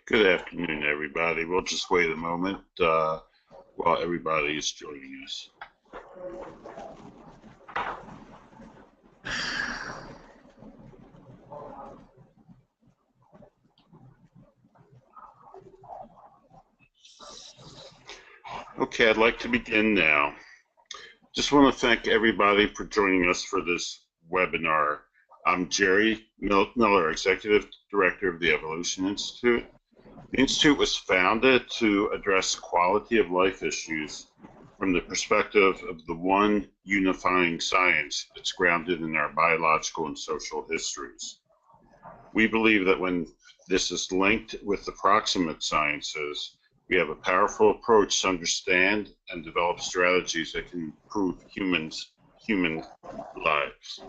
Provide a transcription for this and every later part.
Good afternoon, everybody. We'll just wait a moment while everybody is joining us. Okay, I'd like to begin now. Just want to thank everybody for joining us for this webinar. I'm Jerry Miller, Executive Director of the Evolution Institute. The Institute was founded to address quality of life issues from the perspective of the one unifying science that's grounded in our biological and social histories. We believe that when this is linked with the proximate sciences, we have a powerful approach to understand and develop strategies that can improve human lives.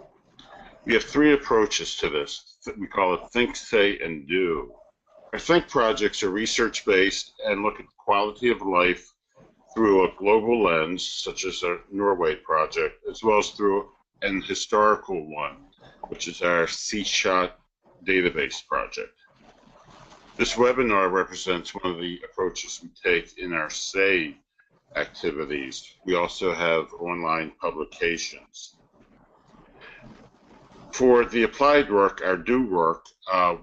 We have three approaches to this. We call it think, say, and do. Our think projects are research-based and look at the quality of life through a global lens, such as our Norway project, as well as through an historical one, which is our C-SHOT database project. This webinar represents one of the approaches we take in our SAY activities. We also have online publications. For the applied work, our do work,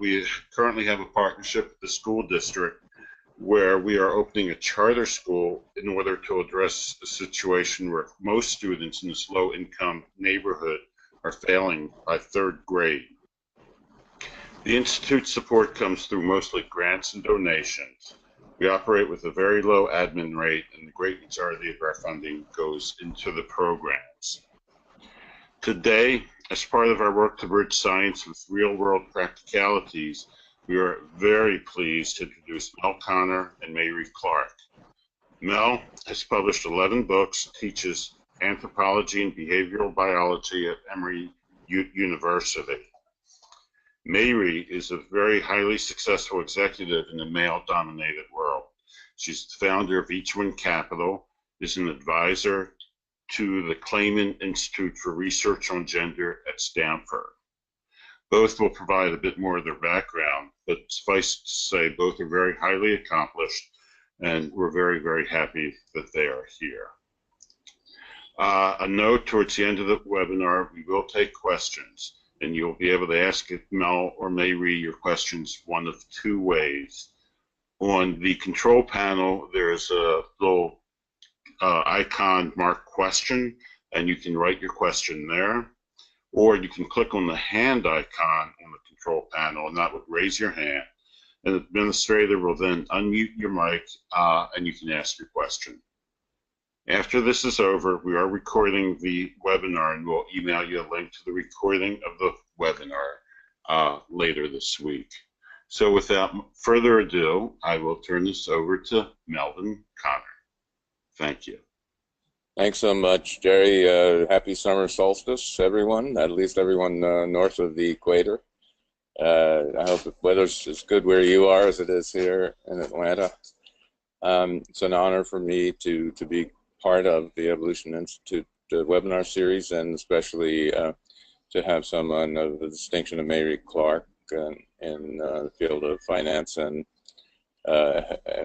we currently have a partnership with the school district where we are opening a charter school in order to address a situation where most students in this low-income neighborhood are failing by third grade. The Institute's support comes through mostly grants and donations. We operate with a very low admin rate, and the great majority of our funding goes into the programs. Today, as part of our work to bridge science with real-world practicalities, we are very pleased to introduce Mel Konner and Mayree Clark. Mel has published 11 books, teaches anthropology and behavioral biology at Emory University. Mayree is a very highly successful executive in a male-dominated world. She's the founder of Each One Capital, is an advisor to the Acclaimed Institute for Research on Gender at Stanford. Both will provide a bit more of their background, but suffice to say both are very highly accomplished, and we're very, very happy that they are here. A note towards the end of the webinar, we will take questions, and you'll be able to ask Mel or Mayree your questions one of two ways. On the control panel, there's a little icon marked question, and you can write your question there. Or you can click on the hand icon on the control panel, and that would raise your hand. And the administrator will then unmute your mic, and you can ask your question. After this is over, we are recording the webinar, and we'll email you a link to the recording of the webinar later this week. So without further ado, I will turn this over to Melvin Konner. Thank you. Thanks so much, Jerry. Happy summer solstice, everyone, at least everyone north of the equator. I hope the weather's as good where you are as it is here in Atlanta. It's an honor for me to be part of the Evolution Institute webinar series, and especially to have someone of the distinction of Mayree Clark in the field of finance and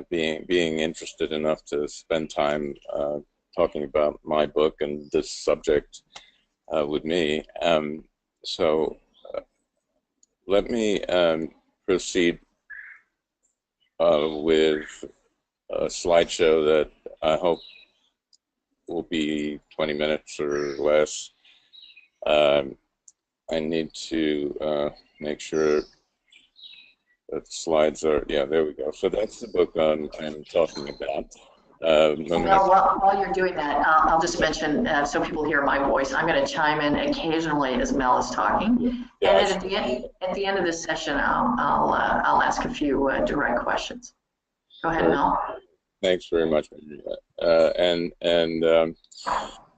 being interested enough to spend time talking about my book and this subject with me. Let me proceed with a slideshow that I hope will be 20 minutes or less. I need to make sure that the slides are, yeah, there we go. So that's the book I'm talking about. Well, while you're doing that, I'll just mention so people hear my voice. I'm going to chime in occasionally as Mel is talking, and then at the end of this session, I'll ask a few direct questions. Go ahead, Mel. Thanks very much, so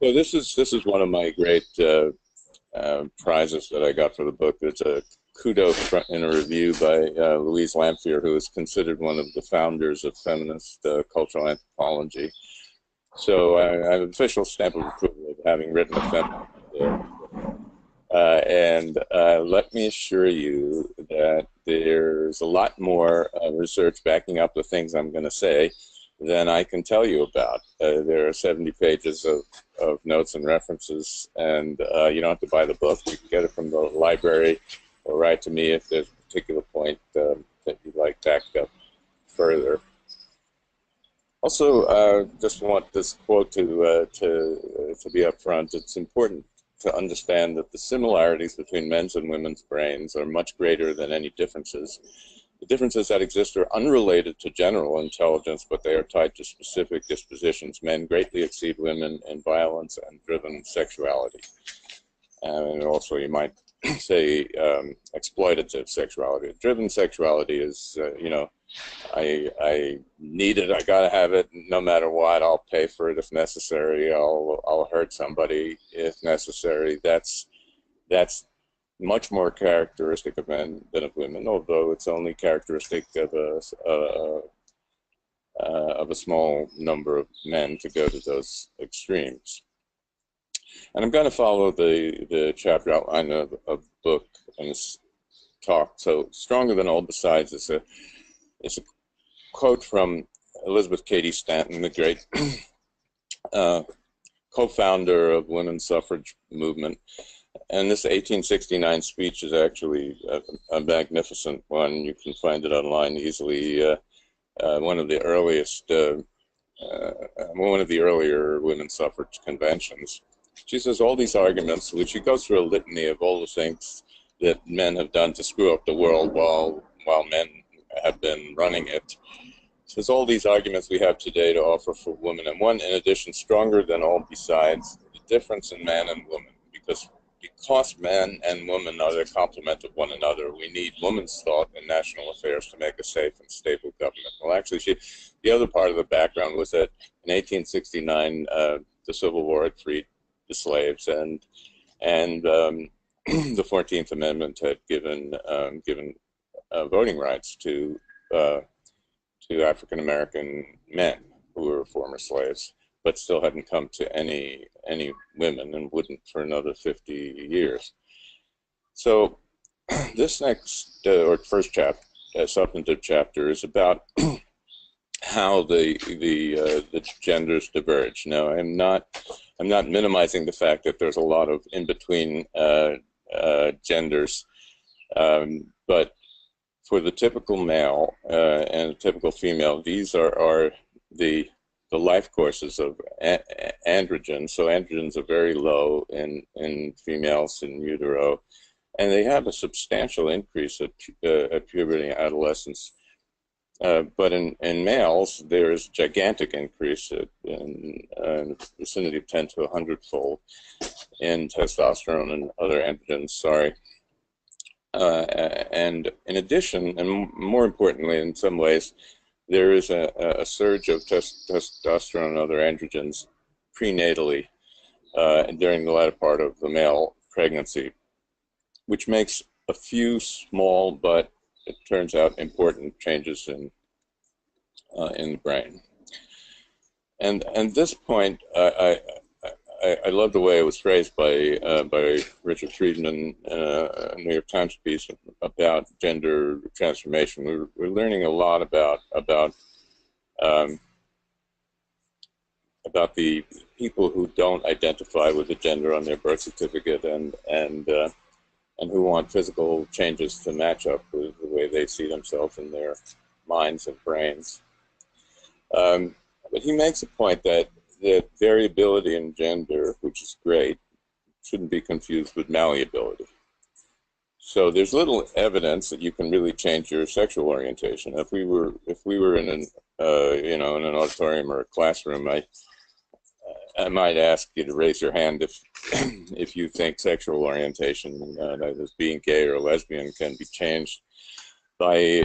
this is one of my great prizes that I got for the book. It's a kudo in a review by Louise Lamphere, who is considered one of the founders of feminist cultural anthropology. So I have an official stamp of approval of having written a feminist And let me assure you that there's a lot more research backing up the things I'm going to say than I can tell you about. There are 70 pages of notes and references, and you don't have to buy the book. You can get it from the library or write to me if there's a particular point that you'd like backed up further. Also, just want this quote to be up front. It's important to understand that the similarities between men's and women's brains are much greater than any differences. The differences that exist are unrelated to general intelligence, but they are tied to specific dispositions. Men greatly exceed women in violence and driven sexuality. And also, you might say exploitative sexuality. Driven sexuality is, you know, I need it, I gotta have it, no matter what. I'll pay for it if necessary. I'll hurt somebody if necessary. That's much more characteristic of men than of women, although it's only characteristic of a small number of men to go to those extremes. And I'm going to follow the chapter outline of the book and this talk. So, Stronger Than All Besides is a quote from Elizabeth Cady Stanton, the great co-founder of women's suffrage movement. And this 1869 speech is actually a magnificent one. You can find it online easily. One of the earliest, one of the earlier women's suffrage conventions. She says all these arguments, which she goes through a litany of all the things that men have done to screw up the world while men have been running it. Says all these arguments we have today to offer for women, and one, in addition, stronger than all besides, the difference in man and woman, because men and women are the complement of one another. We need women's thought in national affairs to make a safe and stable government. Well, actually, the other part of the background was that in 1869, the Civil War had freed the slaves, and the 14th Amendment had given voting rights to African American men who were former slaves, but still hadn't come to any women and wouldn't for another 50 years. So this next or first chapter, substantive chapter, is about how the genders diverge. Now, I'm not minimizing the fact that there's a lot of in between genders, but for the typical male and the typical female, these are the life courses of androgens. So androgens are very low in females in utero, and they have a substantial increase at puberty and adolescence. But in males, there is gigantic increase in the vicinity of 10 to 100-fold in testosterone and other androgens. And in addition, and more importantly in some ways, there is a surge of testosterone and other androgens prenatally during the latter part of the male pregnancy, which makes a few small but, it turns out, important changes in the brain. And at this point, I love the way it was phrased by Richard Friedman in a New York Times piece about gender transformation. We're learning a lot about the people who don't identify with the gender on their birth certificate and who want physical changes to match up with the way they see themselves in their minds and brains. But he makes a point that variability in gender, which is great, shouldn't be confused with malleability. So there's little evidence that you can really change your sexual orientation. If we were in an in an auditorium or a classroom, I might ask you to raise your hand if you think sexual orientation, that is being gay or lesbian, can be changed by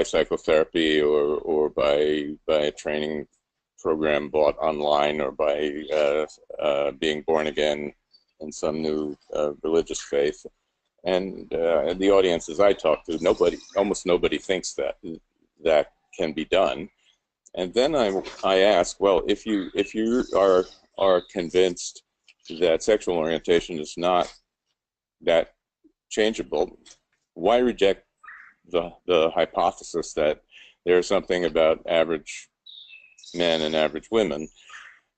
psychotherapy or by a training program bought online or by being born again in some new religious faith. And the audiences I talk to, almost nobody thinks that can be done. And then I ask, well, if you are convinced that sexual orientation is not that changeable, why reject the hypothesis that there's something about average men and average women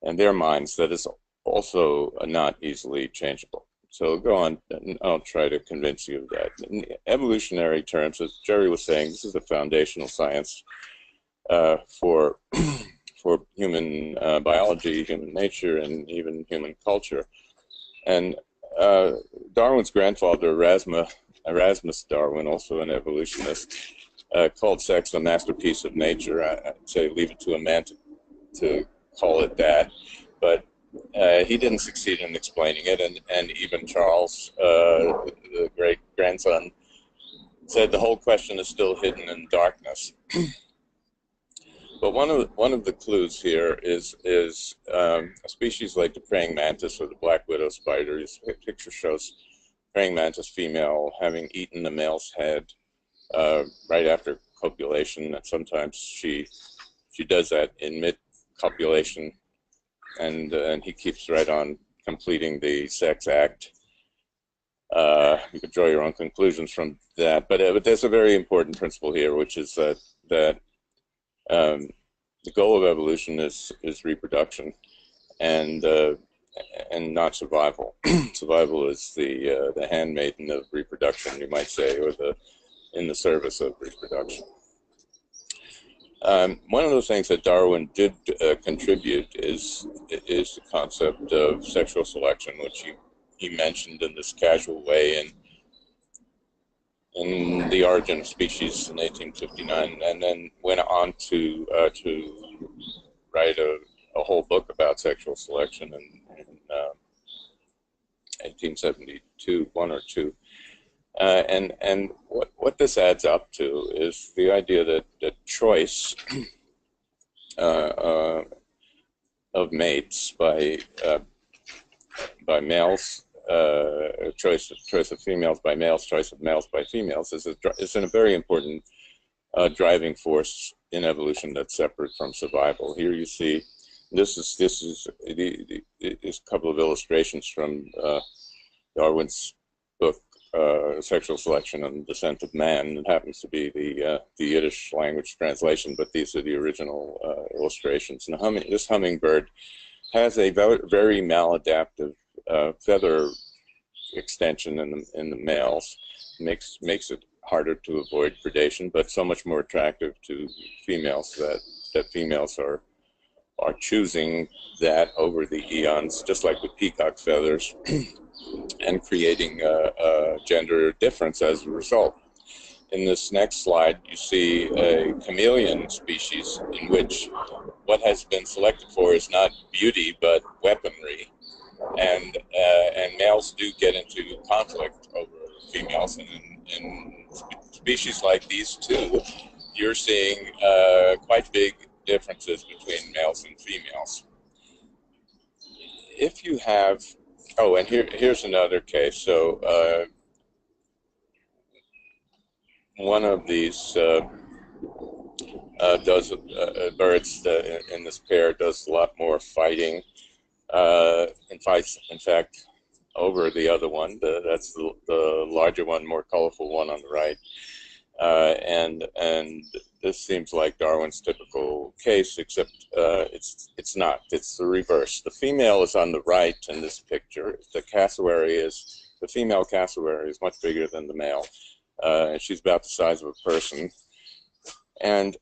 and their minds that is also not easily changeable? So go on, and I'll try to convince you of that. In evolutionary terms, as Jerry was saying, this is a foundational science for for human biology, human nature, and even human culture. And Darwin's grandfather, Erasmus Darwin, also an evolutionist, called sex a masterpiece of nature. I'd say leave it to a man to call it that, but he didn't succeed in explaining it, and even Charles, the great-grandson, said the whole question is still hidden in darkness. But one of the clues here is a species like the praying mantis or the black widow spider. This picture shows praying mantis female having eaten the male's head right after copulation, and sometimes she does that in mid-copulation, and he keeps right on completing the sex act. You could draw your own conclusions from that, but there's a very important principle here, which is that the goal of evolution is reproduction, and not survival. Survival is the handmaiden of reproduction, you might say, or in the service of reproduction. One of the things that Darwin did contribute is the concept of sexual selection, which he mentioned in this casual way in The Origin of Species in 1859, and then went on to write a whole book about sexual selection in 1872, one or two. And what this adds up to is the idea that choice of mates by males, choice of females by males, choice of males by females is a very important driving force in evolution that's separate from survival. Here you see this is a couple of illustrations from Darwin's book, Sexual Selection and the Descent of Man. It happens to be the Yiddish language translation, but these are the original illustrations. And this hummingbird has a very maladaptive feather extension in the males. Makes it harder to avoid predation, but so much more attractive to females that females are choosing that over the eons, just like with peacock feathers, and creating a gender difference as a result. In this next slide, you see a chameleon species in which what has been selected for is not beauty but weaponry, and males do get into conflict over females, and in species like these two, you're seeing quite big differences between males and females. If you have, oh, and here's another case. So one of these birds in this pair does a lot more fighting. In fact, over the other one. That's the larger one, more colorful one on the right. And this seems like Darwin's typical case, except it's not. It's the reverse. The female is on the right in this picture. The female cassowary is much bigger than the male. And she's about the size of a person. And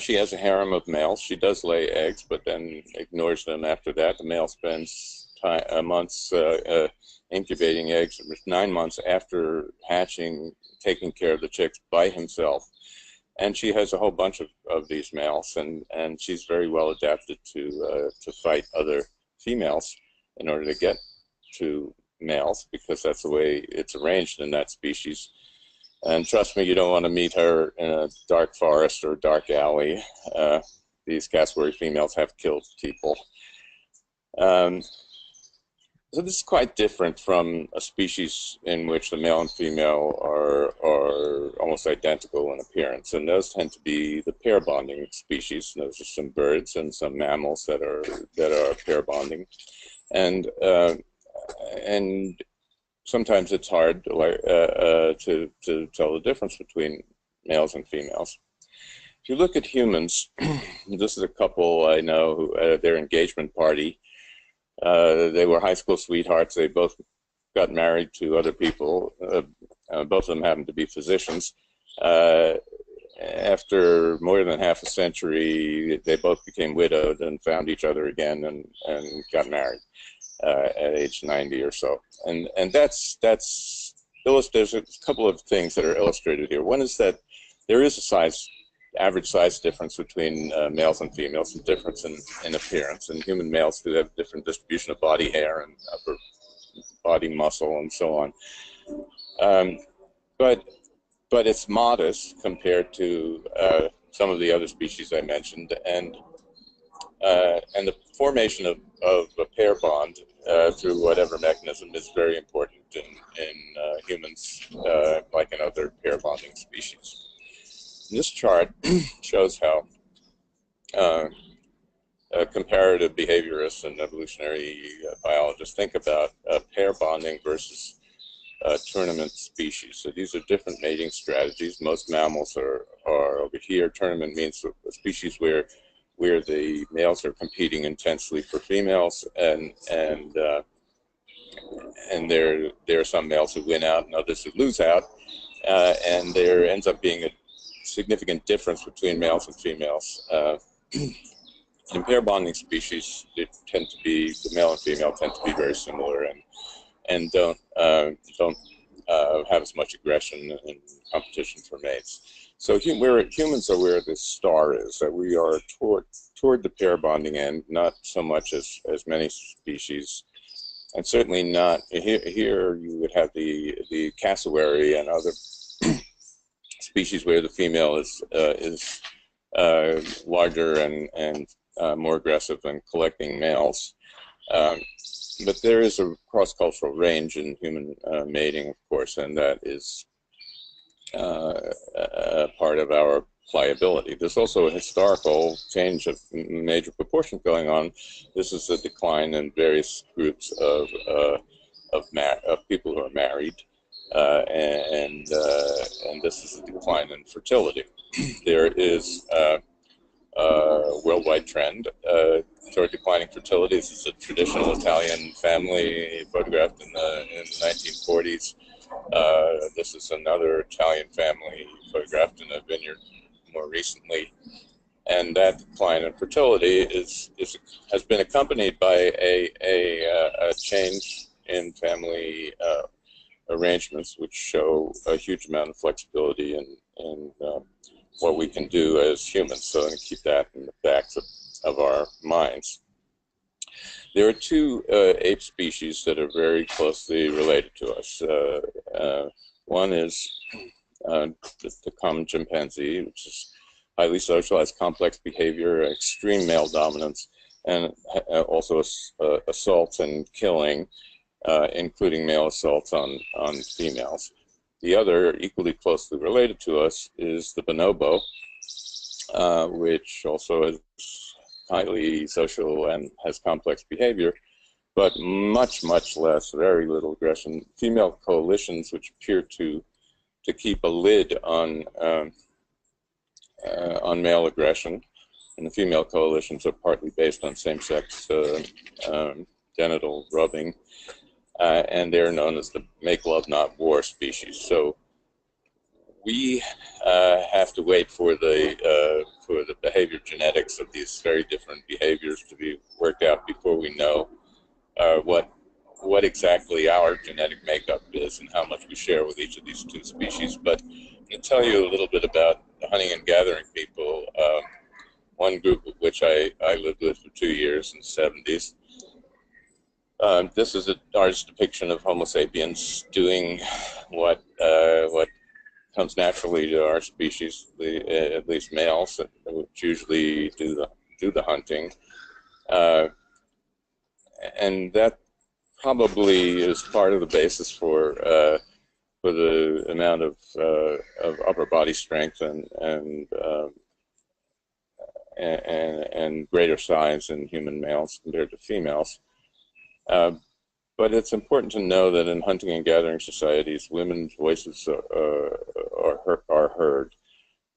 she has a harem of males. She does lay eggs, but then ignores them after that. The male spends months incubating eggs, 9 months after hatching, taking care of the chicks by himself. And she has a whole bunch of these males, and she's very well adapted to fight other females in order to get to males, because that's the way it's arranged in that species. And trust me, you don't want to meet her in a dark forest or dark alley. These cassowary females have killed people. So this is quite different from a species in which the male and female are almost identical in appearance, and those tend to be the pair bonding species. Those are some birds and some mammals that are pair bonding. And sometimes it's hard to tell the difference between males and females. If you look at humans, this is a couple I know who, at their engagement party, they were high school sweethearts. They both got married to other people. Both of them happened to be physicians. After more than half a century, they both became widowed and found each other again and got married at age 90 or so. And there's a couple of things that are illustrated here. One is that there is a average size difference between males and females, and difference in appearance. And human males do have different distribution of body hair and upper body muscle and so on. But it's modest compared to some of the other species I mentioned, and the formation of a pair bond through whatever mechanism is very important in humans, like in other pair bonding species. This chart shows how comparative behaviorists and evolutionary biologists think about pair bonding versus tournament species. So these are different mating strategies. Most mammals are over here. Tournament means a species where the males are competing intensely for females, and there are some males who win out and others who lose out, and there ends up being a significant difference between males and females. In pair bonding species, the male and female tend to be very similar, and don't have as much aggression and competition for mates. So humans are where the star is, that we are toward the pair bonding end, not so much as many species, and certainly not here. You would have the cassowary and other species where the female is larger and more aggressive in collecting males. But there is a cross-cultural range in human mating, of course, and that is part of our pliability. There's also a historical change of major proportion going on. This is a decline in various groups of people who are married, and this is a decline in fertility. There is a worldwide trend toward declining fertility. This is a traditional Italian family photographed in the 1940s. This is another Italian family photographed in a vineyard more recently. And that decline in fertility has been accompanied by a change in family arrangements, which show a huge amount of flexibility in what we can do as humans. So I'm going to keep that in the backs of our minds. There are two ape species that are very closely related to us. One is the common chimpanzee, which is highly socialized, complex behavior, extreme male dominance, and also assaults and killing, including male assaults on females. The other, equally closely related to us, is the bonobo, which also is highly social and has complex behavior, but much, much less, very little aggression. Female coalitions, which appear to keep a lid on male aggression, and the female coalitions are partly based on same-sex genital rubbing, and they're known as the make love not war species. So we have to wait for the behavior genetics of these very different behaviors to be worked out before we know what exactly our genetic makeup is and how much we share with each of these two species. But I'm going to tell you a little bit about the hunting and gathering people, one group of which I lived with for 2 years in the 70s. This is an artist's depiction of Homo sapiens doing what comes naturally to our species, at least males, which usually do the hunting, and that probably is part of the basis for the amount of upper body strength and greater size in human males compared to females. But it's important to know that in hunting and gathering societies, women's voices are heard.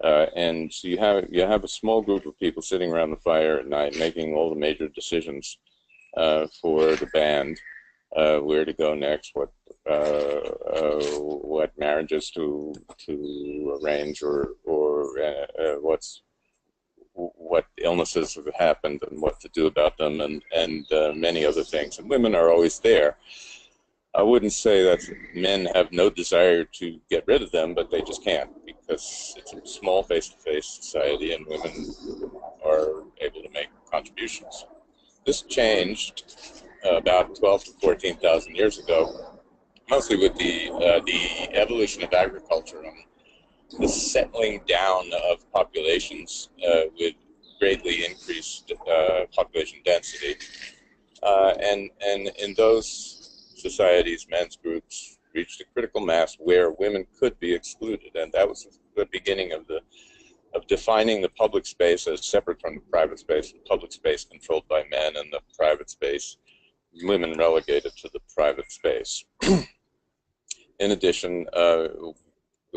And so you have a small group of people sitting around the fire at night making all the major decisions for the band, where to go next, what marriages to arrange, or what illnesses have happened and what to do about them, and many other things. And women are always there. I wouldn't say that men have no desire to get rid of them, but they just can't, because it's a small face-to-face society and women are able to make contributions. This changed about 12 to 14,000 years ago, mostly with the evolution of agriculture and the settling down of populations with greatly increased population density. And in those societies, men's groups reached a critical mass where women could be excluded, and that was the beginning of defining the public space as separate from the private space, the public space controlled by men, and the private space, women relegated to the private space. In addition, the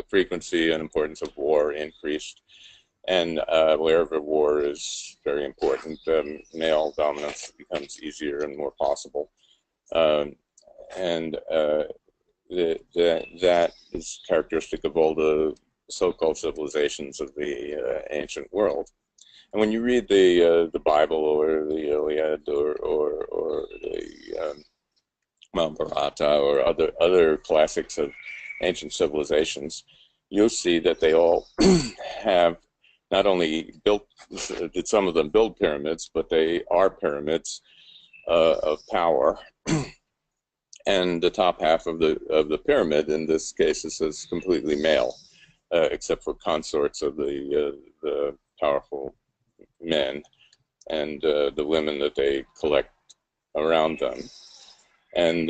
frequency and importance of war increased, and wherever war is very important, male dominance becomes easier and more possible. And that is characteristic of all the so-called civilizations of the ancient world. And when you read the Bible or the Iliad or the Mahabharata or other classics of ancient civilizations, you'll see that they all have not only did some of them build pyramids, but they are pyramids of power. And the top half of the pyramid, in this case, is completely male, except for consorts of the powerful men and the women that they collect around them. And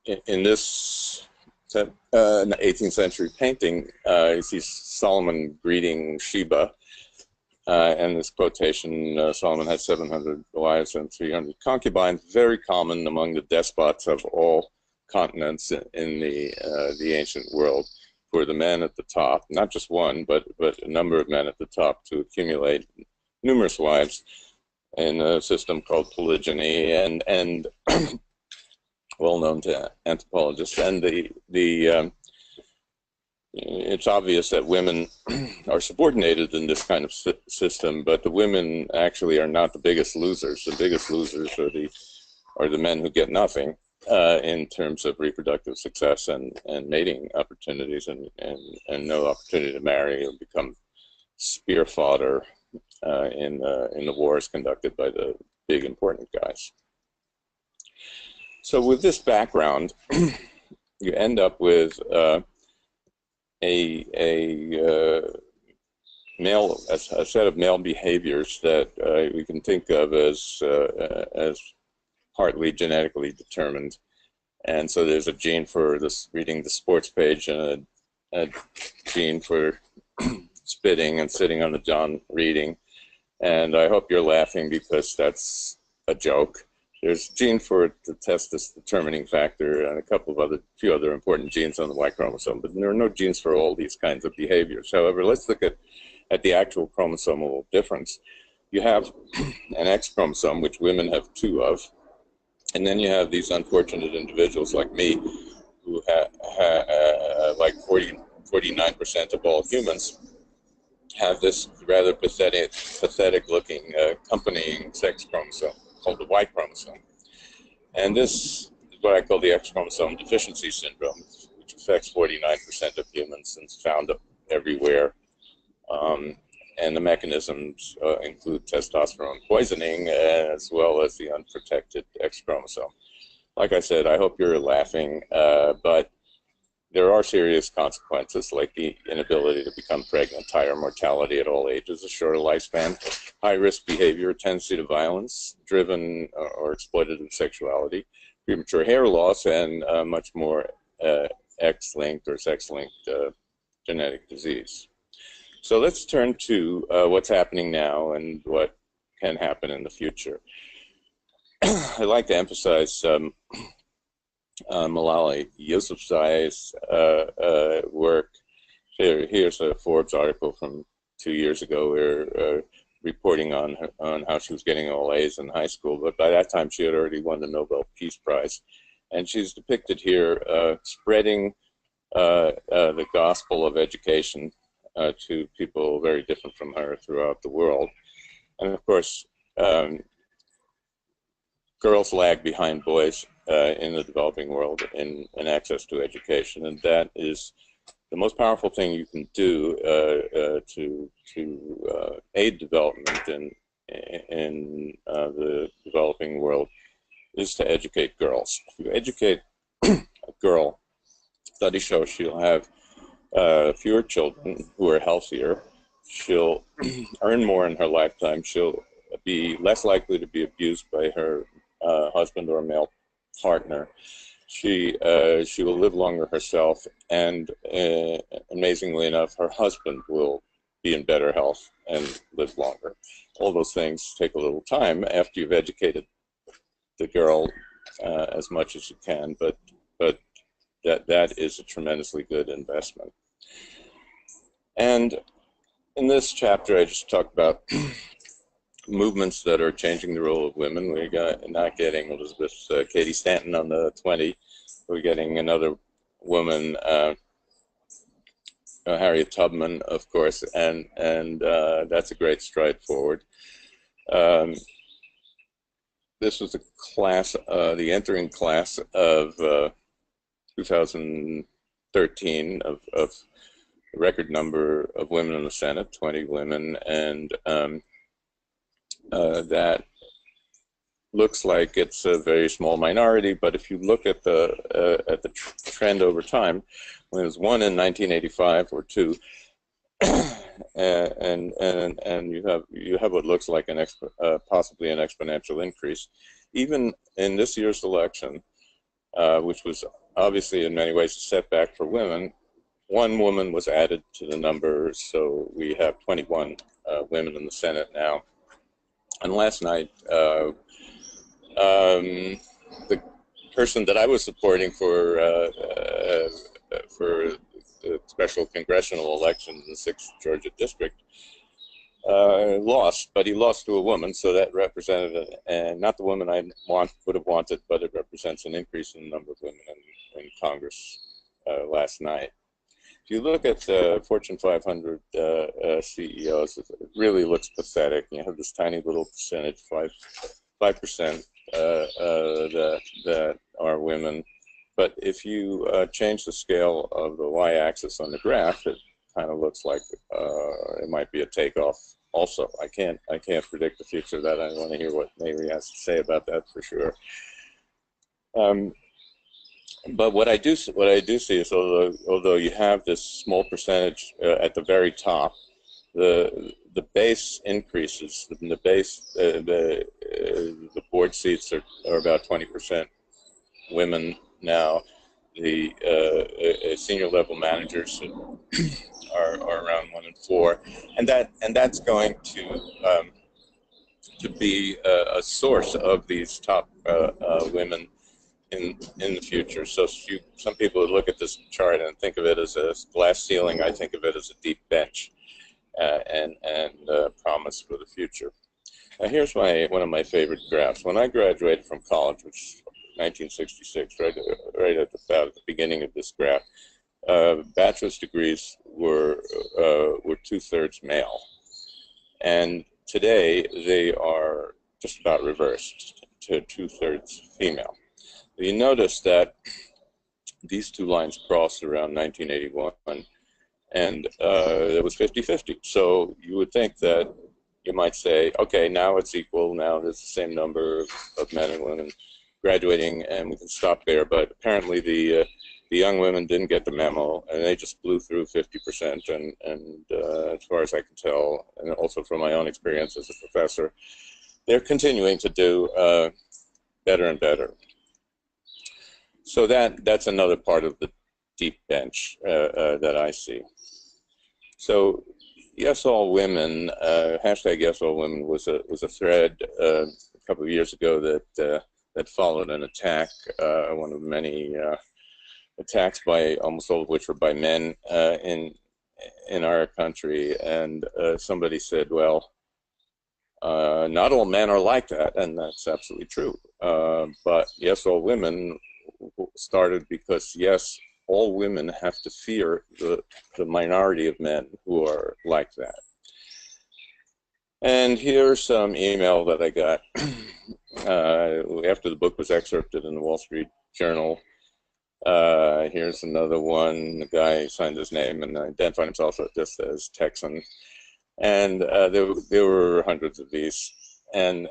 in this 18th century painting, you see Solomon greeting Sheba. And this quotation, Solomon had 700 wives and 300 concubines, very common among the despots of all continents in the ancient world, for the men at the top, not just one, but a number of men at the top, to accumulate numerous wives in a system called polygyny, and well known to anthropologists. And it's obvious that women are subordinated in this kind of system, but the women actually are not the biggest losers. The biggest losers are the men who get nothing in terms of reproductive success and mating opportunities, and no opportunity to marry or become spear fodder in the wars conducted by the big important guys. So with this background, you end up with a set of male behaviors that we can think of as partly genetically determined. And so there's a gene for this, reading the sports page, and a gene for spitting and sitting on the john reading. And I hope you're laughing because that's a joke. There's a gene for the testis determining factor and a few other important genes on the Y chromosome, but there are no genes for all these kinds of behaviors. However, let's look at the actual chromosomal difference. You have an X chromosome, which women have 2 of, and then you have these unfortunate individuals like me, who like 49% of all humans, have this rather pathetic-looking accompanying sex chromosome called the Y chromosome. And this is what I call the X chromosome deficiency syndrome, which affects 49% of humans and is found everywhere. And the mechanisms include testosterone poisoning as well as the unprotected X chromosome. Like I said, I hope you're laughing, but there are serious consequences, like the inability to become pregnant, higher mortality at all ages, a shorter lifespan, high-risk behavior, tendency to violence, driven or exploitative sexuality, premature hair loss, and much more X-linked or sex-linked genetic disease. So let's turn to what's happening now and what can happen in the future. I like to emphasize Malala Yousafzai's work. Here's a Forbes article from 2 years ago where reporting on how she was getting all A's in high school, but by that time she had already won the Nobel Peace Prize. And she's depicted here spreading the gospel of education to people very different from her throughout the world. And of course, girls lag behind boys in the developing world in access to education, and that is the most powerful thing you can do to aid development in the developing world is to educate girls. If you educate a girl, studies show she'll have fewer children who are healthier, she'll earn more in her lifetime, she'll be less likely to be abused by her husband or male partner. She will live longer herself, and amazingly enough, her husband will be in better health and live longer. All those things take a little time after you've educated the girl as much as you can, but that is a tremendously good investment. And in this chapter, I just talked about movements that are changing the role of women. We're not getting Elizabeth Cady Stanton on the 20. We're getting another woman, Harriet Tubman, of course, and that's a great stride forward. This was the class, the entering class of 2013 of a record number of women in the Senate, 20 women, and that looks like it's a very small minority, but if you look at the trend over time, when it was one in 1985 or two, and you have what looks like possibly an exponential increase. Even in this year's election, which was obviously in many ways a setback for women, one woman was added to the number, so we have 21 women in the Senate now. And last night, the person that I was supporting for the special congressional election in the 6th Georgia district lost, but he lost to a woman, so that represented, and not the woman I would have wanted, but it represents an increase in the number of women in Congress last night. If you look at the Fortune 500 CEOs, it really looks pathetic. You have this tiny little percentage, 5%, that are women. But if you change the scale of the y-axis on the graph, it kind of looks like it might be a takeoff. Also, I can't predict the future of that. I want to hear what Mayree has to say about that for sure. But what I do see is, although you have this small percentage at the very top, the base increases. The base, the board seats are about 20% women now. The senior level managers are around 1 in 4, and that's going to be a source of these top women in the future. So some people would look at this chart and think of it as a glass ceiling. I think of it as a deep bench and promise for the future. Now here's one of my favorite graphs. When I graduated from college, which was 1966, right at the beginning of this graph, bachelor's degrees were 2/3 male, and today they are just about reversed to 2/3 female. You notice that these two lines crossed around 1981, and it was 50-50. So you would think that you might say, okay, now it's equal, now there's the same number of men and women graduating, and we can stop there. But apparently the young women didn't get the memo, and they just blew through 50%. And as far as I can tell, and also from my own experience as a professor, they're continuing to do better and better. So that's another part of the deep bench that I see. So Yes All Women, hashtag Yes All Women was a thread couple of years ago that followed an attack, one of many attacks, by almost all of which were by men in our country, and somebody said, well, not all men are like that, and that's absolutely true. But yes, all women started because, yes, all women have to fear the minority of men who are like that. And here's some email that I got after the book was excerpted in the Wall Street Journal. Here's another one. The guy signed his name and identified himself just as Texan. And there were hundreds of these. And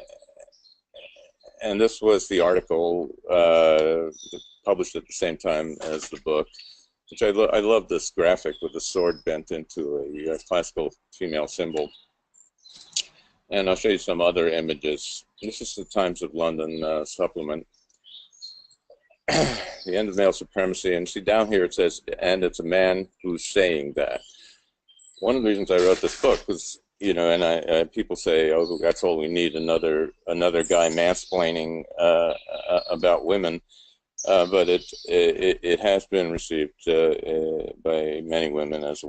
this was the article published at the same time as the book, which I love this graphic with the sword bent into a classical female symbol. And I'll show you some other images. This is the Times of London supplement. The End of Male Supremacy. And see down here it says, and it's a man who's saying that. One of the reasons I wrote this book was, you know, and people say, oh, that's all we need, another guy mansplaining about women. But it has been received by many women as a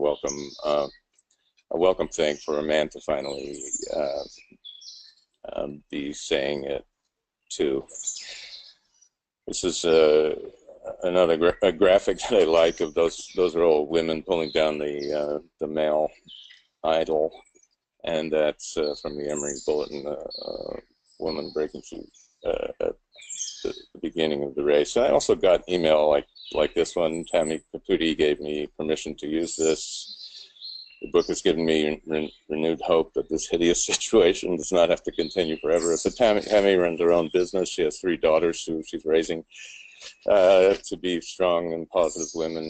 welcome thing for a man to finally be saying it too. This is another graphic that I like of those are all women pulling down the male idol, and that's from the Emory Bulletin, woman breaking through at the beginning of the race. And I also got email like this one. Tammy Caputi gave me permission to use this. The book has given me renewed hope that this hideous situation does not have to continue forever. So Tammy runs her own business. She has 3 daughters who she's raising to be strong and positive women,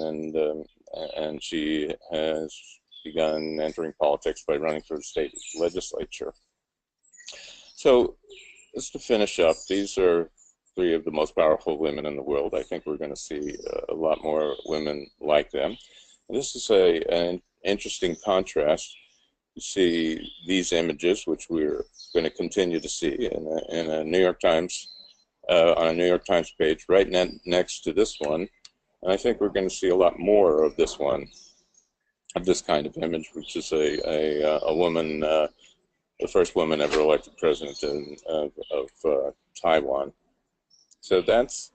and she has begun entering politics by running for the state legislature. So just to finish up, these are 3 of the most powerful women in the world. I think we're going to see a lot more women like them. And this is an interesting contrast. You see these images, which we're going to continue to see in a New York Times, on a New York Times page, right next to this one. And I think we're going to see a lot more of this one, of this kind of image, which is a woman, the first woman ever elected president of Taiwan. So that's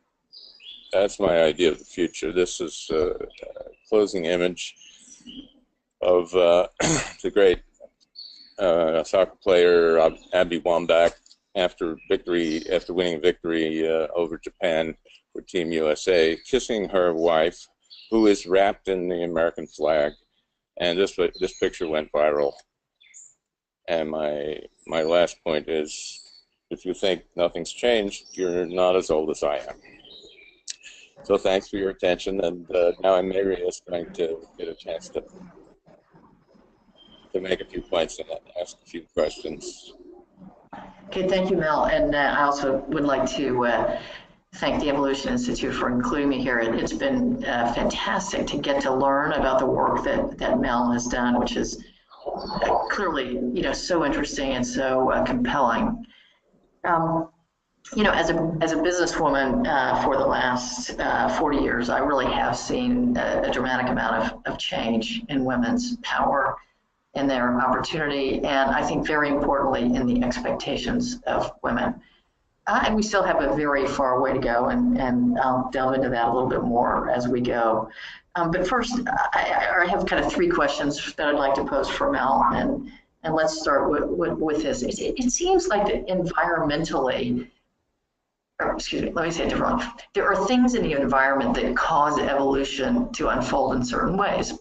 my idea of the future. This is a closing image of the great soccer player Abby Wambach after winning victory over Japan for Team USA, kissing her wife, who is wrapped in the American flag. And this picture went viral. And my last point is, if you think nothing's changed, you're not as old as I am. So thanks for your attention, and now Mayree is going to get a chance to make a few points and ask a few questions. Okay, thank you, Mel. And I also would like to thank the Evolution Institute for including me here. It's been fantastic to get to learn about the work that Mel has done, which is clearly, you know, so interesting and so compelling. You know, as a businesswoman for the last 40 years, I really have seen a dramatic amount of change in women's power and their opportunity, and I think very importantly in the expectations of women. And we still have a very far way to go, and I'll delve into that a little bit more as we go. But first, I have kind of 3 questions that I'd like to pose for Mel, and let's start with this. It seems like that environmentally, or excuse me, let me say it differently. There are things in the environment that cause evolution to unfold in certain ways.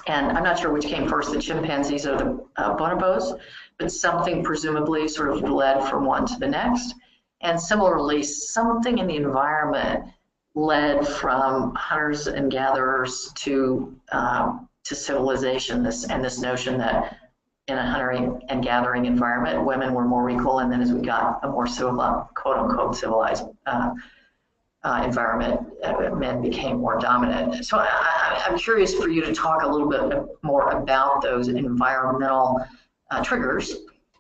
And I'm not sure which came first, the chimpanzees or the bonobos, but something presumably sort of led from one to the next. And similarly, something in the environment led from hunters and gatherers to civilization. This notion that in a hunter and gathering environment, women were more equal, and then as we got a more civilized, quote unquote, civilized environment, men became more dominant. So I'm curious for you to talk a little bit more about those environmental triggers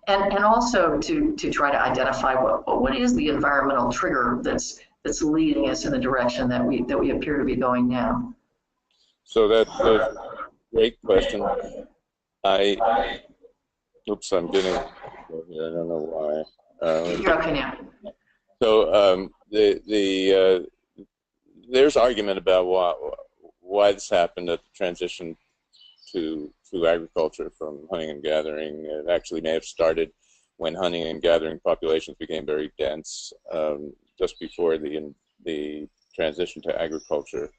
and also to try to identify what is the environmental trigger that's leading us in the direction that we appear to be going now. So that's a great question. Oops, I'm getting here. I don't know why. You're okay now. So there's argument about why this happened at the transition to agriculture from hunting and gathering. It actually may have started when hunting and gathering populations became very dense, just before the transition to agriculture.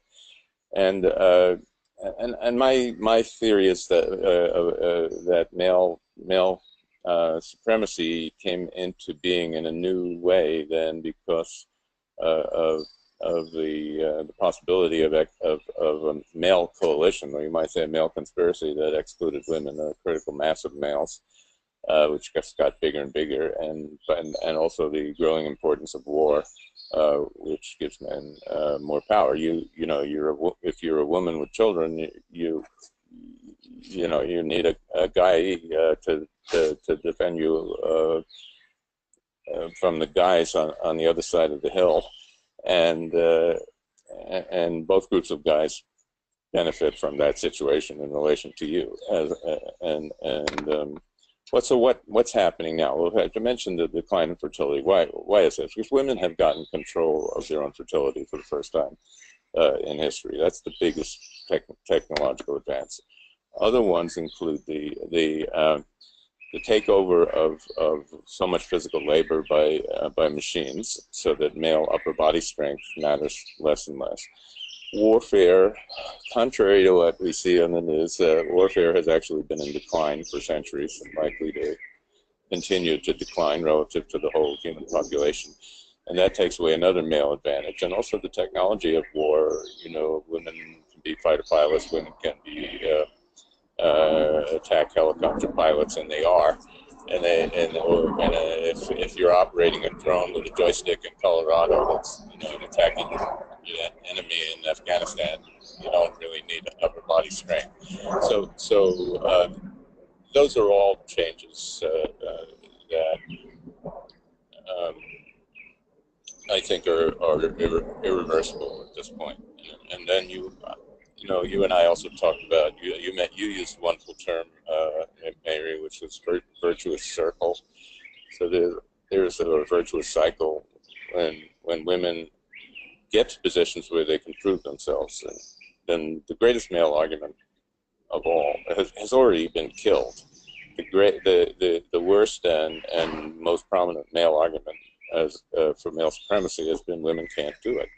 And my theory is that male supremacy came into being in a new way then because of the possibility of a male coalition, or you might say a male conspiracy that excluded women, a critical mass of males, which just got bigger and bigger, and also the growing importance of war, which gives men more power. If you're a woman with children, you need a guy to defend you from the guys on the other side of the hill. And both groups of guys benefit from that situation in relation to you. What's happening now? Well, to mention the decline in fertility. Why is this? Because women have gotten control of their own fertility for the first time in history. That's the biggest technological advance. Other ones include the takeover of so much physical labor by machines, so that male upper body strength matters less and less. Warfare, contrary to what we see on the news, warfare has actually been in decline for centuries and likely to continue to decline relative to the whole human population. And that takes away another male advantage. And also the technology of war, women can be fighter pilots, women can be attack helicopter pilots, and they are. If you're operating a drone with a joystick in Colorado that's attacking an enemy in Afghanistan, you don't really need upper body strength. So those are all changes that I think are irreversible at this point. And then you and I also talked about, you used a wonderful term, Mayree, which is virtuous circle. So there's a virtuous cycle when women get to positions where they can prove themselves. And then the greatest male argument of all has already been killed. The worst and most prominent male argument for male supremacy has been women can't do it.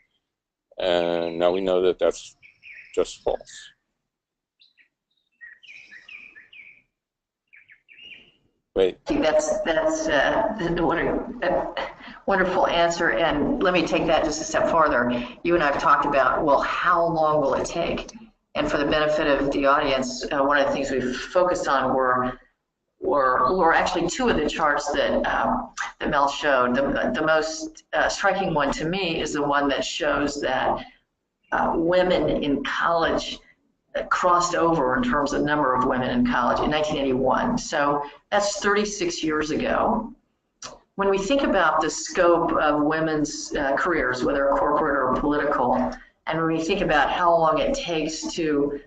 And now we know that that's just false. Wait. I think that's a wonderful answer, and let me take that just a step farther. You and I have talked about, well, how long will it take? And for the benefit of the audience, one of the things we've focused on were actually two of the charts that Mel showed. The most striking one to me is the one that shows that women in college crossed over in terms of number of women in college in 1981. So that's 36 years ago. When we think about the scope of women's careers, whether corporate or political, and when we think about how long it takes to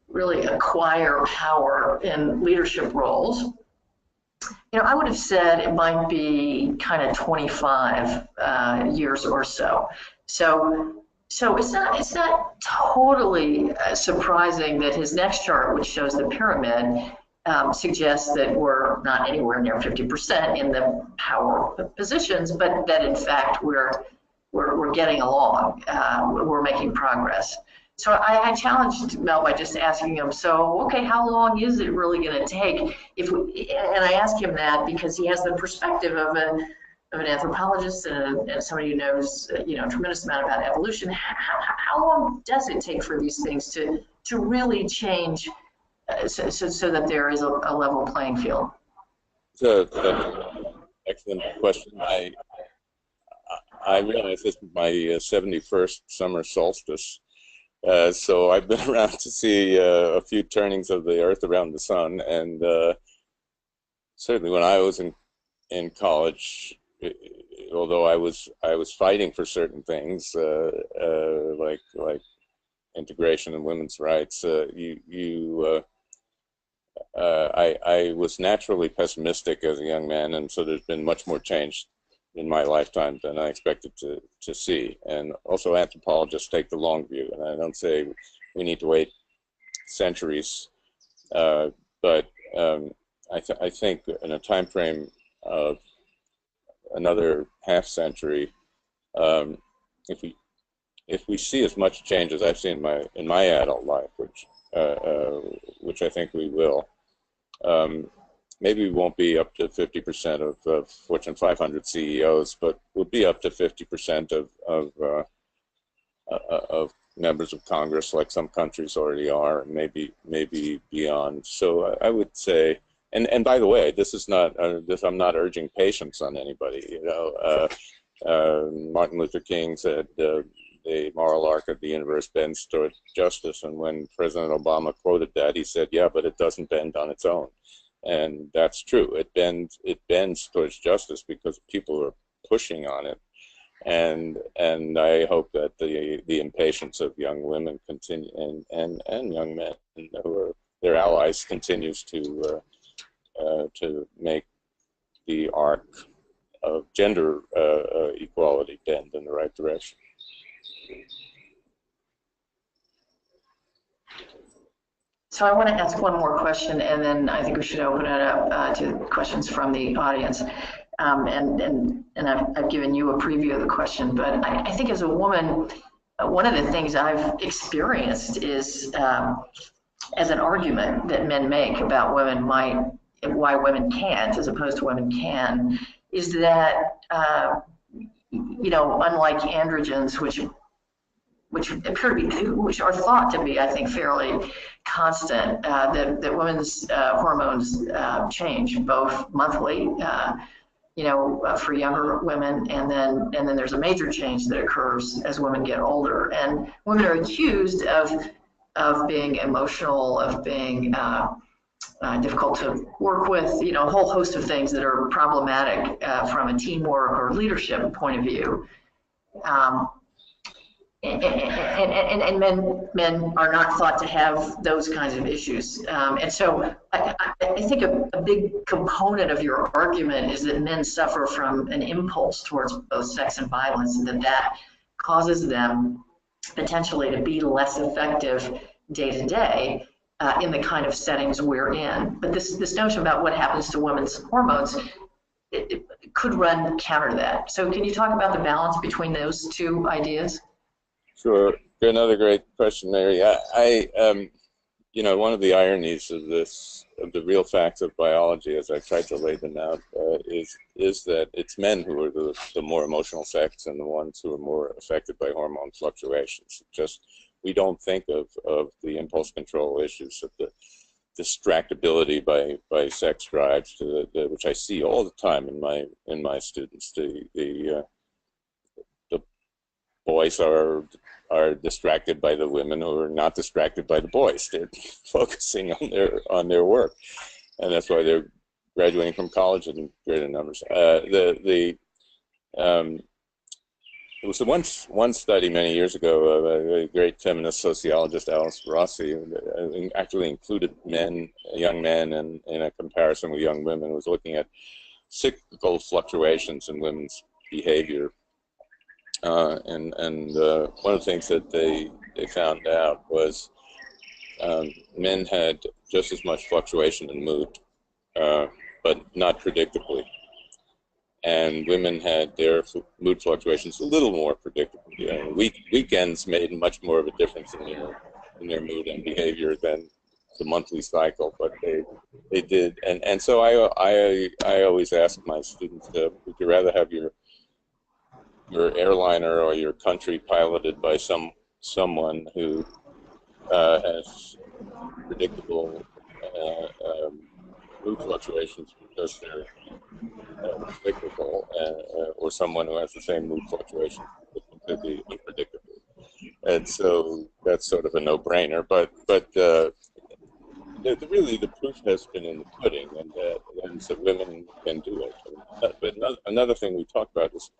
really acquire power in leadership roles, I would have said it might be kind of 25 years or so. So it's not totally surprising that his next chart, which shows the pyramid, suggests that we're not anywhere near 50% in the power positions, but that in fact we're getting along, we're making progress. So I challenged Mel by just asking him, so okay, how long is it really going to take? And I asked him that because he has the perspective of an anthropologist and somebody who knows a tremendous amount about evolution. How long does it take for these things to really change so that there is a level playing field? That's an excellent question. I realize this is my 71st summer solstice. So I've been around to see a few turnings of the Earth around the sun, and certainly when I was in college, although I was fighting for certain things like integration and women's rights, I was naturally pessimistic as a young man, and so there's been much more change in my lifetime than I expected to see. And also anthropologists take the long view, and I don't say we need to wait centuries, but I think in a time frame of another half century, if we see as much change as I've seen in my adult life, which I think we will, maybe we won't be up to 50% of Fortune 500 CEOs, but we'll be up to 50% of members of Congress, like some countries already are, and maybe beyond. So I would say, and by the way, this is not I'm not urging patience on anybody. You know, Martin Luther King said, "The moral arc of the universe bends towards justice," and when President Obama quoted that, he said, "Yeah, but it doesn't bend on its own," and that's true. It bends towards justice because people are pushing on it, and I hope that the impatience of young women continue, and young men who are their allies continues to make the arc of gender equality bend in the right direction. So I want to ask one more question, and then I think we should open it up to questions from the audience. And I've given you a preview of the question, but I think as a woman, one of the things I've experienced is as an argument that men make about why women can't as opposed to women can, is that you know, unlike androgens, which appear to be, which are thought to be, I think, fairly constant, that women's hormones change both monthly, you know, for younger women, and then there's a major change that occurs as women get older. And women are accused of being emotional, of being difficult to work with, you know, a whole host of things that are problematic from a teamwork or leadership point of view. And men are not thought to have those kinds of issues. And so I think a big component of your argument is that men suffer from an impulse towards both sex and violence, and that causes them potentially to be less effective day to day in the kind of settings we're in. But this notion about what happens to women's hormones, it could run counter to that. So can you talk about the balance between those two ideas? Sure. Another great question, Mayree. You know, one of the ironies of the real facts of biology, as I tried to lay them out, is that it's men who are the more emotional sex and the ones who are more affected by hormone fluctuations. Just we don't think of the impulse control issues, of the distractibility by sex drives, which I see all the time in my students. The boys are distracted by the women who are not distracted by the boys. They're focusing on their work, and that's why they're graduating from college in greater numbers. There was one study many years ago of a great feminist sociologist, Alice Rossi, who actually included young men, in a comparison with young women, was looking at cyclical fluctuations in women's behavior. And one of the things that they found out was men had just as much fluctuation in mood, but not predictably. And women had their mood fluctuations a little more predictably. Weekends made much more of a difference in their mood and behavior than the monthly cycle, but they did. And so I always ask my students, would you rather have your airliner or your country piloted by someone who has predictable mood fluctuations because they're cyclical, or someone who has the same mood fluctuations but completely unpredictable? And so that's sort of a no-brainer. But really the proof has been in the pudding, and so women can do it. But another thing we talked about is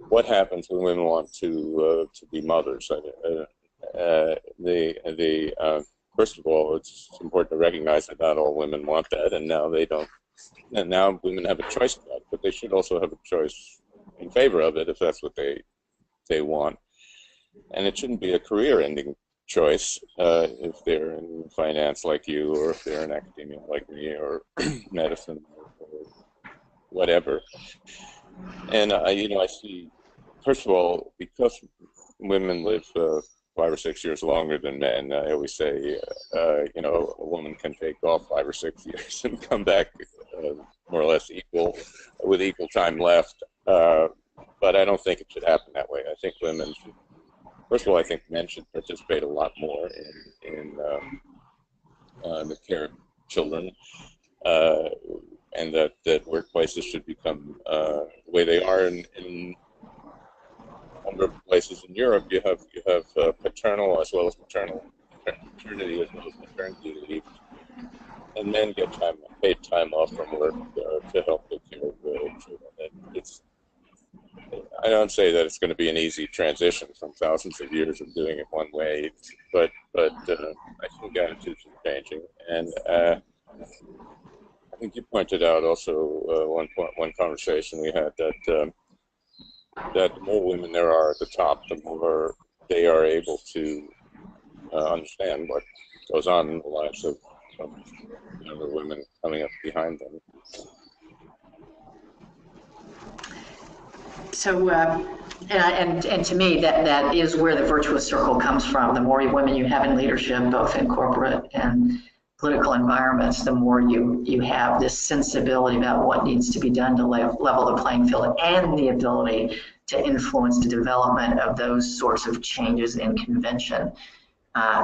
what happens when women want to be mothers. First of all, it's important to recognize that not all women want that, and now they don't. And now women have a choice about it, but they should also have a choice in favor of it if that's what they want. And it shouldn't be a career-ending choice if they're in finance like you, or if they're in academia like me, or medicine, or whatever. And I see, first of all, because women live 5 or 6 years longer than men, I always say, a woman can take off 5 or 6 years and come back more or less with equal time left. But I don't think it should happen that way. I think women should, first of all, I think men should participate a lot more in the care of children, and that workplaces should become the way they are in a number of places in Europe. You have paternal as well as paternity as well as maternity leave, and men get paid time off from work to help take care of children. I don't say that it's going to be an easy transition from thousands of years of doing it one way, but I think attitudes are changing, and I think you pointed out also one conversation we had that the more women there are at the top, the more they are able to understand what goes on in the lives of younger women coming up behind them. So, and to me, that is where the virtuous circle comes from. The more women you have in leadership, both in corporate and political environments, the more you have this sensibility about what needs to be done to level the playing field, and the ability to influence the development of those sorts of changes in convention,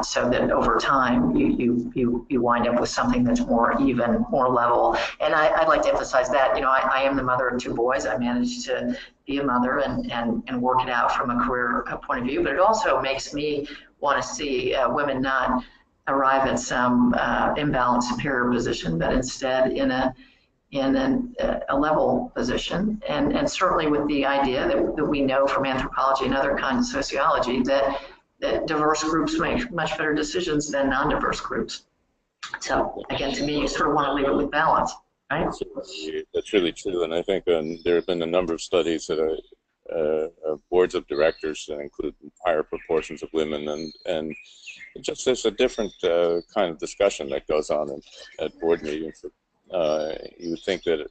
so that over time you wind up with something that's more even, more level. And I'd like to emphasize that, I am the mother of 2 boys. I managed to be a mother and work it out from a career point of view, but it also makes me want to see women not arrive at some imbalanced superior position, but instead in a level position, and certainly with the idea that we know from anthropology and other kinds of sociology that diverse groups make much better decisions than non-diverse groups. So again, to me, you sort of want to leave it with balance, right? That's really true, and I think there have been a number of studies that boards of directors that include higher proportions of women, and it just is a different kind of discussion that goes on at board meetings. You would think that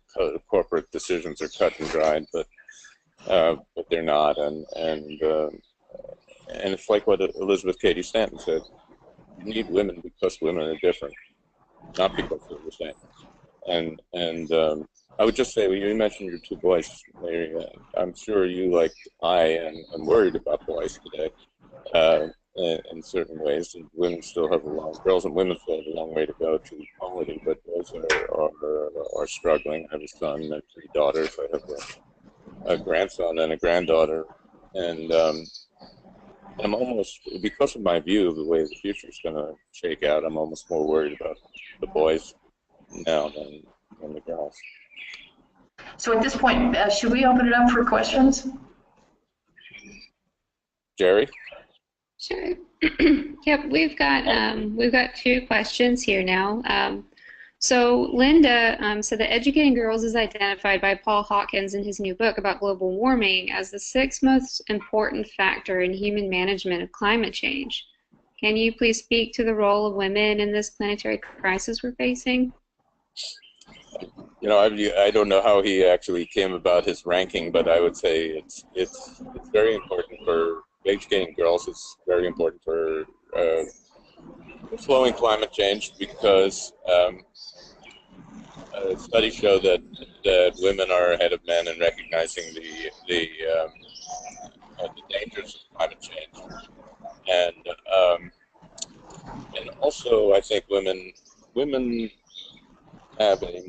corporate decisions are cut and dried, but they're not, and it's like what Elizabeth Cady Stanton said: you need women because women are different, not because they're the same. And I would just say, well, you mentioned your 2 boys, Mayree. I'm sure you, like I, am worried about boys today in certain ways. And women still have girls and women still have a long way to go to equality, but boys are struggling. I have a son and 3 daughters. I have a grandson and a granddaughter, and I'm almost, because of my view of the way the future is going to shake out, I'm almost more worried about the boys now than the girls. So at this point, should we open it up for questions? Jerry? Sure. Yep, we've got 2 questions here now. So Linda said that educating girls is identified by Paul Hawkins in his new book about global warming as the 6th most important factor in human management of climate change. Can you please speak to the role of women in this planetary crisis we're facing? I don't know how he actually came about his ranking, but I would say it's very important for educating girls. It's very important for slowing climate change, because studies show that women are ahead of men in recognizing the dangers of climate change, and also I think women have a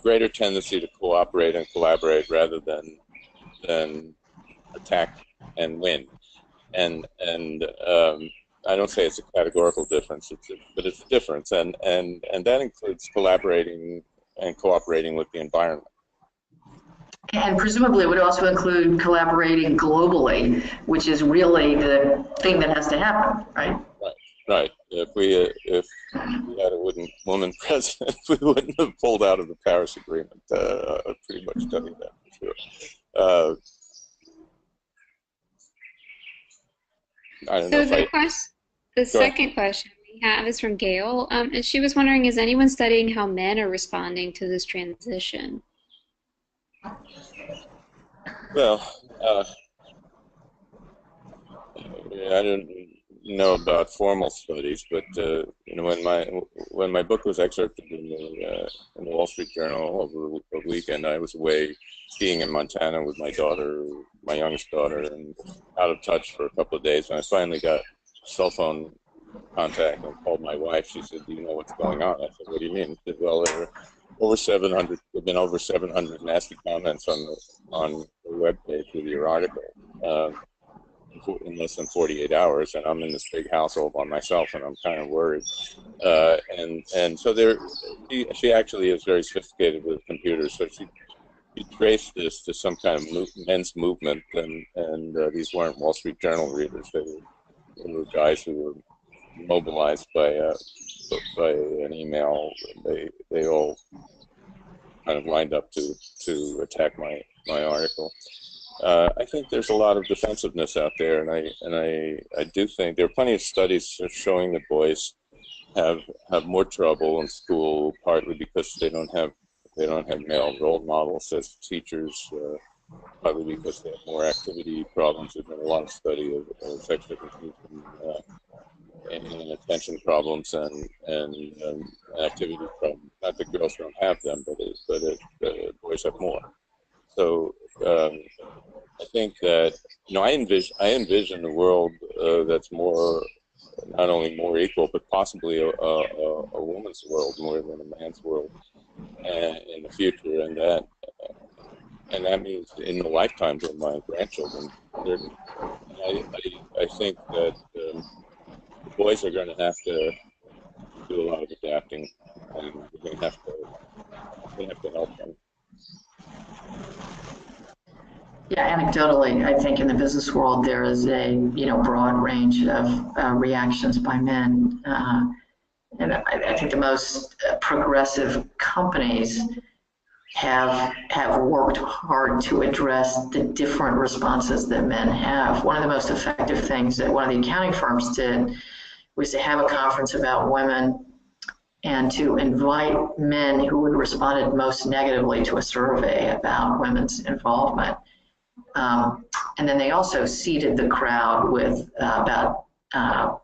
greater tendency to cooperate and collaborate rather than attack and win, and I don't say it's a categorical difference, but it's a difference, and that includes collaborating and cooperating with the environment. And presumably it would also include collaborating globally, which is really the thing that has to happen, right? Right. If we had a woman president, we wouldn't have pulled out of the Paris Agreement. I pretty much tell you that for sure. I don't know the second question we have is from Gail, and she was wondering, is anyone studying how men are responding to this transition? Well, I don't know about formal studies, but you know, when my book was excerpted in the Wall Street Journal over a weekend, I was away skiing in Montana with my daughter, my youngest daughter, and out of touch for a couple of days. When I finally got cell phone contact and called my wife, she said, "Do you know what's going on?" I said, "What do you mean?" She said, "Well, there have been over 700 nasty comments on the webpage with your article in less than 48 hours, and I'm in this big house all by myself, and I'm kind of worried." And so she actually is very sophisticated with computers, so she traced this to some kind of men's movement, and these weren't Wall Street Journal readers. They were guys who were mobilized by an email. They all kind of lined up to attack my article. I think there's a lot of defensiveness out there, and I do think there are plenty of studies showing that boys have more trouble in school, partly because they don't have male role models as teachers, partly because they have more activity problems. There's been a lot of study of sexual confusion and attention problems and activity problems. Not that girls don't have them, but boys have more. So I think that, you know, I envision a world that's more, not only more equal, but possibly a woman's world more than a man's world in the future, and that means in the lifetimes of my grandchildren. I think that the boys are going to have to do a lot of adapting, and we're going to have to help them. Yeah, anecdotally, I think in the business world there is a broad range of reactions by men, and I think the most progressive companies have worked hard to address the different responses that men have. One of the most effective things that one of the accounting firms did was to have a conference about women and to invite men who had responded most negatively to a survey about women's involvement. And then they also seated the crowd with about a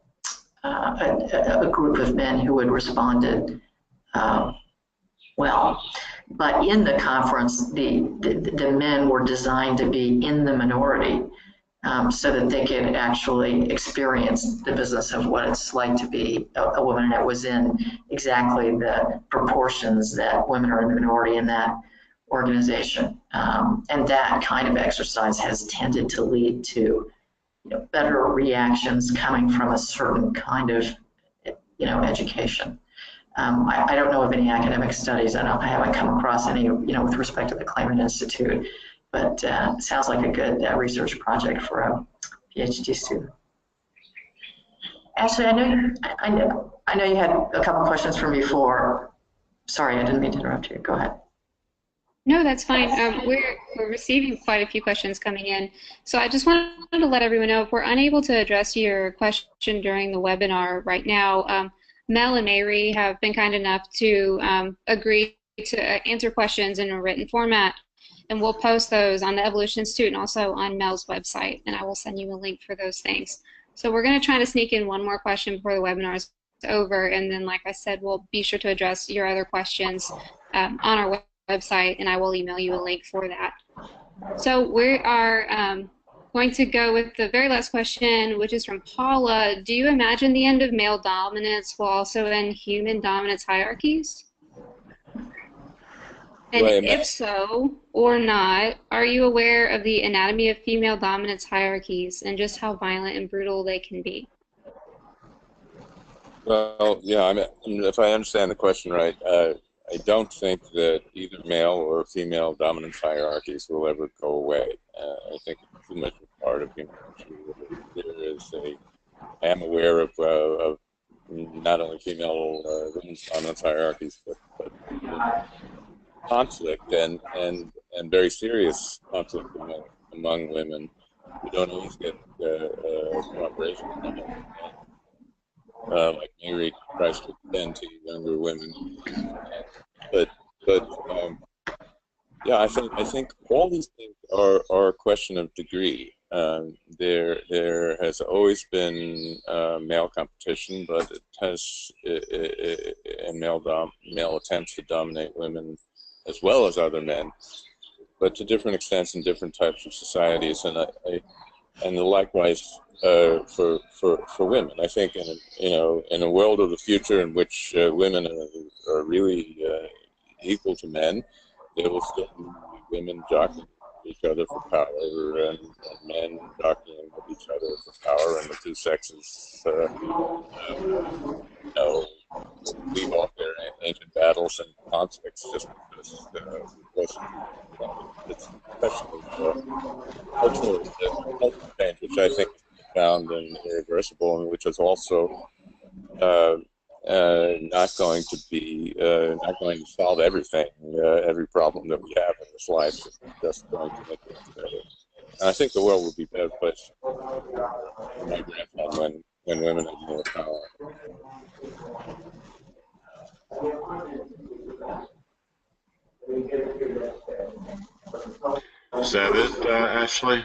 group of men who had responded well. But in the conference, the men were designed to be in the minority so that they could actually experience the business of what it's like to be a woman. And it was in exactly the proportions that women are in the minority in that organization. And that kind of exercise has tended to lead to better reactions coming from a certain kind of education. I don't know of any academic studies. I haven't come across any with respect to the Claimant Institute, but it sounds like a good research project for a PhD student. Ashley, I know you had a couple questions from before. Sorry, I didn't mean to interrupt you. Go ahead. No, that's fine. We're receiving quite a few questions coming in. So I just wanted to let everyone know if we're unable to address your question during the webinar right now, Mel and Mayree have been kind enough to agree to answer questions in a written format, and we'll post those on the Evolution Institute and also on Mel's website, and I will send you a link for those things. So we're going to try to sneak in one more question before the webinar is over, and then, like I said, we'll be sure to address your other questions on our website, and I will email you a link for that. So we are going to go with the very last question, which is from Paula. Do you imagine the end of male dominance will also end human dominance hierarchies? And if so or not, are you aware of the anatomy of female dominance hierarchies and just how violent and brutal they can be? Well, yeah, I mean, if I understand the question right, I don't think that either male or female dominance hierarchies will ever go away. I think it's too much a part of human nature. I am aware of not only female women's dominance hierarchies, but conflict and very serious conflict among women. We don't always get cooperation from them. Like Mayree tries to extend to younger women, but yeah, I think all these things are a question of degree. There has always been male competition, but it has and male attempts to dominate women as well as other men, but to different extents in different types of societies, and likewise for women. I think in a world of the future in which women are really equal to men, there will still be women jockeying each other for power and men jockeying with each other for power, and the two sexes leave off their ancient battles and conflicts just because it's especially cultural change, which I think is profound and irreversible, and which is also not going to solve everything, every problem that we have in this life. It's just going to make it better. And I think the world would be a better place for my grandson when women have more power. Is that it, Ashley?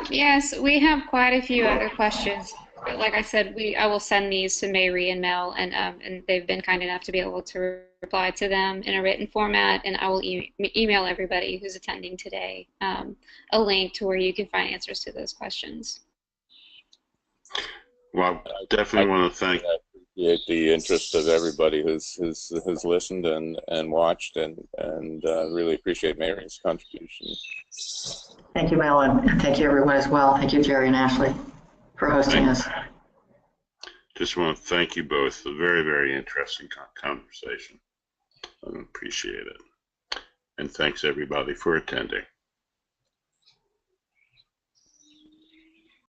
Yes, we have quite a few other questions. Like I said, I will send these to Mayree and Mel, and they've been kind enough to be able to reply to them in a written format, and I will email everybody who's attending today a link to where you can find answers to those questions. Well, I definitely want to thank. I appreciate the interest of everybody who's listened and watched, and really appreciate Mayree's contribution. Thank you, Mel, and thank you everyone as well. Thank you, Jerry and Ashley, for hosting us. Just want to thank you both. A very, very interesting conversation. I appreciate it. And thanks everybody for attending.